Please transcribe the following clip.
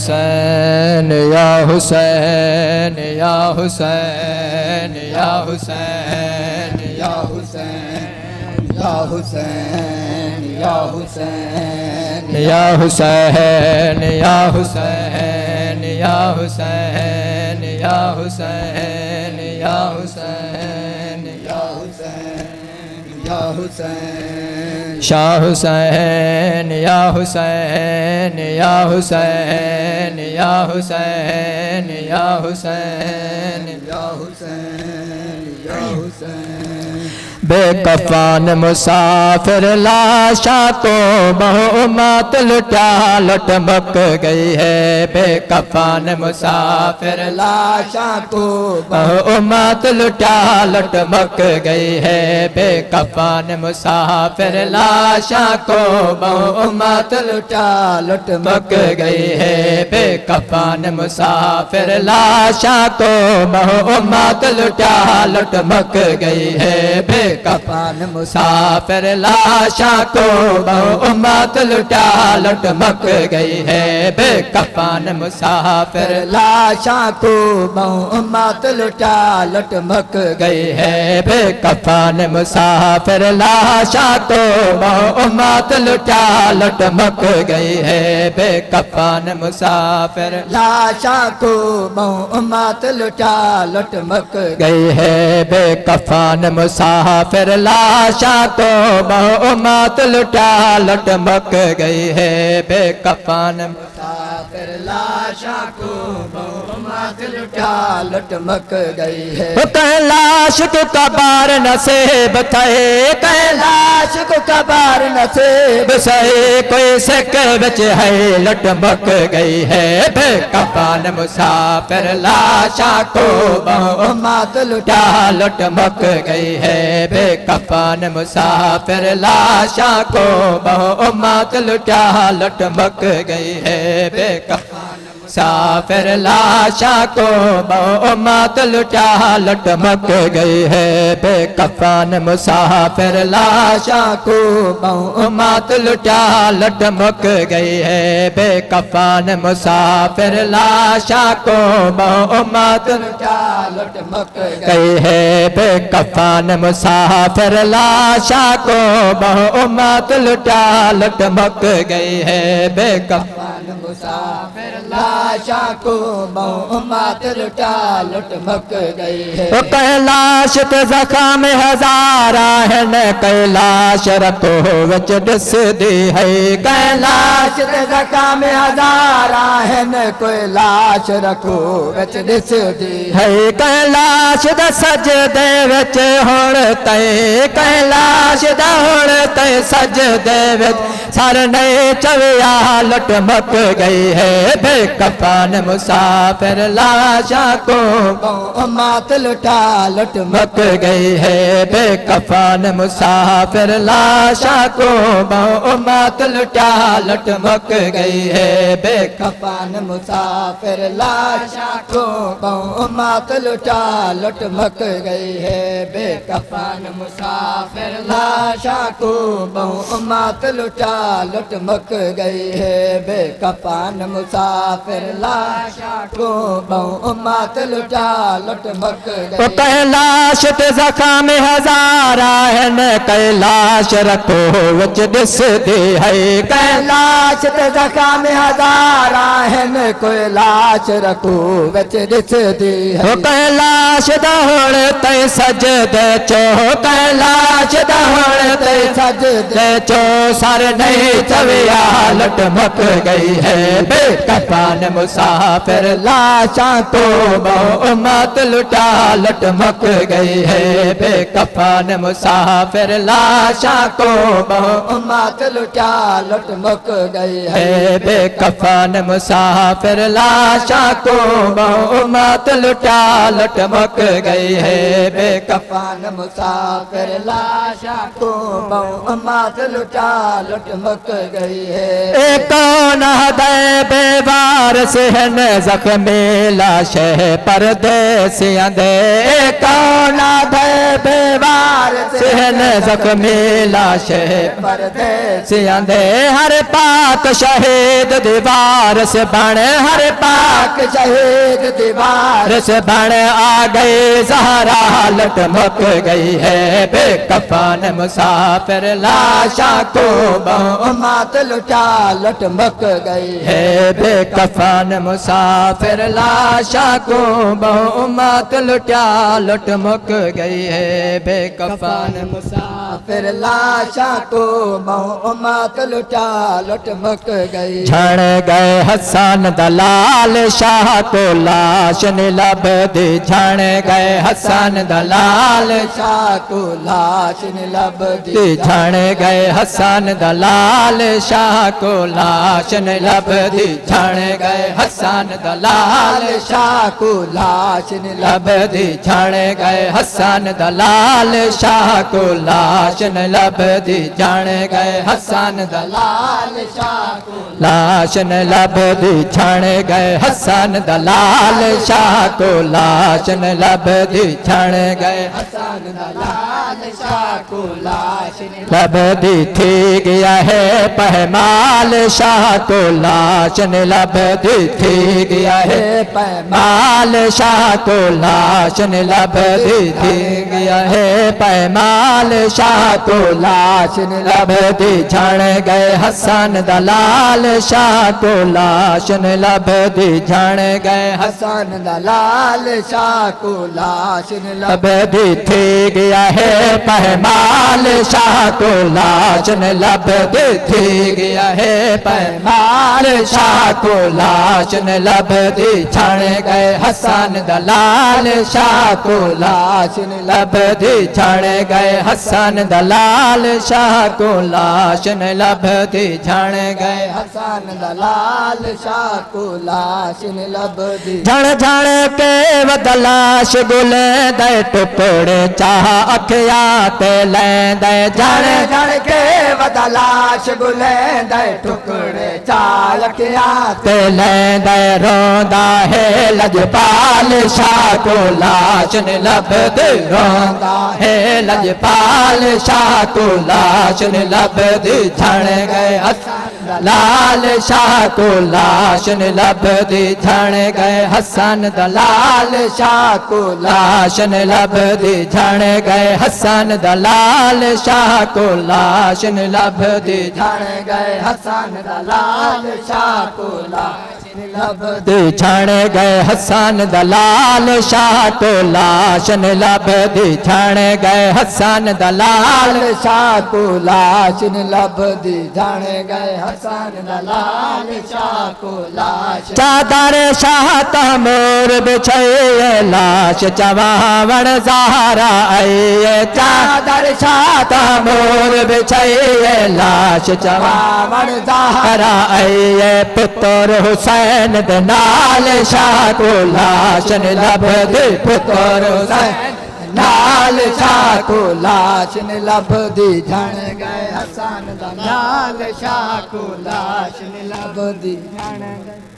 हुसैन या हुसैन या हुसैन या हुसैन या हुसैन या हुसैन या हुसैन या हुसैन या हुसैन या हुसैन या हुसैन या हुसैन या हुसैन या हुसैन शाह हुसैन या हुसैन या हुसैन या हुसैन या हुसैन या हुसैन या हुसैन बेकफान मुसाफिर लाशा को बहुमत लुटा लुटमक गई है। बेकफान मुसाफिर लाशा को बहुमत लुटा लुटमक गई है। बेकफान मुसाफिर लाशा को बहुमत लुटा लुटमक गई है। बेकफान मुसाफिर लाशा को बहुमत लुटा लुटमक गई है। कफन मुसाफिर लाशा को बहुमत लुटा लुटमक गई है। बेकफन मुसाफिर लाशा को बहुमत लुटा लुटमक गई है। बेकफन मुसाफिर लाशा को बहुमत लुटा लुटमक गई है। बेकफन मुसाफिर लाशा को बहुमत लुटा लुटमक गई है। बेकफन मुसाफिर फिर लाशा को बहुमत लुटा लुटमक गई है। बेकफन मुसाफिर लाशा को बहुमत लुटा लुटमक गई है। कैलाश को कबार नसीब थे, कैलाश को कबार नसीब से कोई सक बच है लुटमक गई है। बेकफन मुसाफिर लाशा को बहुमत लुटा लुटमक गई है। बेकफन मुसाफिर लाशा को बहुमत लुटा लुटमक गई है। बेकफन मुसाफिर लाशा को बहुमत लुटा लुटमक गई है। बेकफन मुसाफिर लाशा को बहुमत लुटा लुटमक गई है। बेकफन मुसाफिर लाशा को बहुमत लुटा लुटमक गई है। बेकफन मुसाफिर लाशा को बहुमत लुटा लुटमक गई है। बेकफन मुसाफिर लाशा को बहुमत लुटा लुटमक गई है। कैलाश के ज़ख़्म हज़ारा है न कैलाश रखो विच डिस दी है। कैलाश के ज़ख़्म हज़ारा है न कैलाश रखो विच डिस दी है। कैलाश द सजदे विच हुण तै, कैलाश द हुण तै सजदे विच सर नहीं चविया लुटमक गई है। बेकफन मुसाफिर लाशा को बहुमत लुटा लुटमक गई है। बेकफन मुसाफिर लाशा को बहुमत लुटा लुटमक गई है। बेकफन मुसाफिर लाशा को बहुमत लुटा लुटमक गई है। बेकफन मुसाफिर लाशा को बहुमत लुटा लुटमक गई है। बेकफन मुसाफिर लाशा को बहुमत लुटा लुटमक गई। कैलाश ते ज़ख़्म हज़ारा है न कैलाश रखो विच डिस दी है। कैलाश ते ज़ख़्म हज़ारा है न कैलाश रखो विच डिस दी है। कैलाश दहुण तै सजदे चो, कैलाश दहुण तै सजदे चो सर नहीं चविया लुटमक गई है। बेकफन मुसाफिर लाशा को बहुमत लुटा लुटमक गई है। बेकफन मुसाफिर लाशा को बहुमत लुटा लुटमक गई है। बेकफन मुसाफिर लाशा को बहुमत लुटा लुटमक गई है। बेकफन मुसाफिर लाशा को बहुमत लुटा लुटमक मुक गई है। कौन दे बेवारस हन जख्मी लाशे परदेसियां दे, कौन दे बेवारस हन जख्मी लाशे परदेसियां दे। हर पाक शहीद दीवार से बन, हर पाक शहीद दीवार से बन आ गई ज़हरा लटमक गई है। बेकफन मुसाफिर लाशा को बहुमात लुटा लटमक गई है। बेकफन मुसाफिर लाशा को बहुमात लुटा लटमक गई है। बेकफन मुसाफिर लाशा को बहुमात लुटा लटमक गई। झड़ गए हसन दलाल शाह को लाश लब दी, झड़ गए हसन दलाल शाह को लाश लब दी, झड़ गए हसन दलाल शाह को लाश लब दी, झड़ गए हसन दलाल शाह को लाश लब दी, झड़ गए हसन दलाल शाह को लाश लब दी, झड़ गए हसन दलाल शाह को लाश लब दी, झड़ गए हसन दलाल शाह को लाश लब दी, झड़ गए हसन दलाल शाह को लाश लब दी। थी गया है पहमाल शाह को लाश लब दी, थी गया है पैमाल शाह को लाश लब दी, थी गया है पैमाल शाह को लाश लब दी, झड़ गए हसन दलाल शाह को लाश लब दी, झड़ गए हसन दलाल शाह को लाश लब दी। थी गया है पहमाल शाह को लाश लब दी, थी गया है पैमाल शाह को लाश लब दी, झड़ गए हसन दलाल शाह को लाश लब दी, झड़ गए हसन दलाल शाह को लाश लब दी, झड़ गए हसन दलाल शाह को लाश लब दी। झड़ झड़ के वदलाश गुले दे टुकड़े चाह अखियाते ले दे, झड़ झड़ के वदलाश गुले दे टुकड़े चाल के ते ले दे। रोंदा है लजपाल शाह को लाश लब दे, रोंदा है लजपाल शाह को लाश लब दे, झड़ गए हसन दलाल शाह को लाश लब दी, झड़ गए हसन दलाल शाह को लाश लब दी, झड़ गए हसन दलाल शाह को लाश लब दी, झड़ गए हसन दलाल शाह को लाश लब दी, झड़ गए हसन दलाल शाह को लाश लब दी, झड़ गए हसन दलाल शाह को लाश लब दी, झड़ गए हसन दलाल शाह को लाश। चादर शाह तमोर बिछाइए लाश चवावण ज़हरा आइए, चादर शाह तमोर बिछाइए लाश चवावण ज़हरा आइए। पुत्र हुसैन दे नाल शाह को लाश लब दी, पुत्र हुसैन नाल शाह को लाश लब दी, झड़ गए हसन दलाल शाह को लाश लब दी, झड़ गए